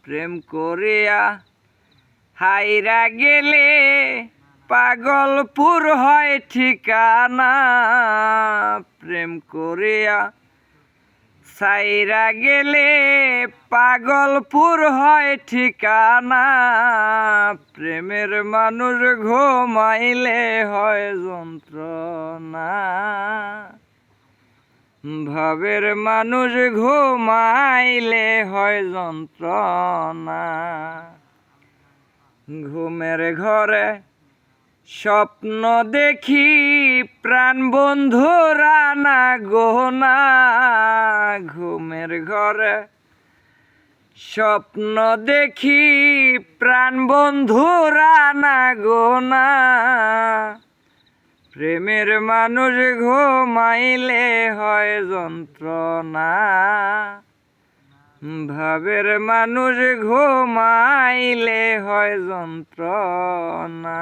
প্রেম করিয়া হাইরা গেলে পাগলপুর হয় ঠিকানা। প্রেম করিয়া সাইরা গেলে পাগলপুর হয় ঠিকানা। প্রেমের মানুষ ঘুমাইলে হয় যন্ত্রণা। ভাবের মানুষ ঘুমাইলে হয় যন্ত্রণা। ঘুমের ঘরে স্বপ্ন দেখি প্রাণ বন্ধুরা না গোনা। ঘুমের ঘরে স্বপ্ন দেখি প্রাণ বন্ধুরা না গোনা। প্রেমের মানুষ ঘুমাইলে হয় যন্ত্রণা। ভাবের মানুষ ঘুমাইলে হয় যন্ত্রণা।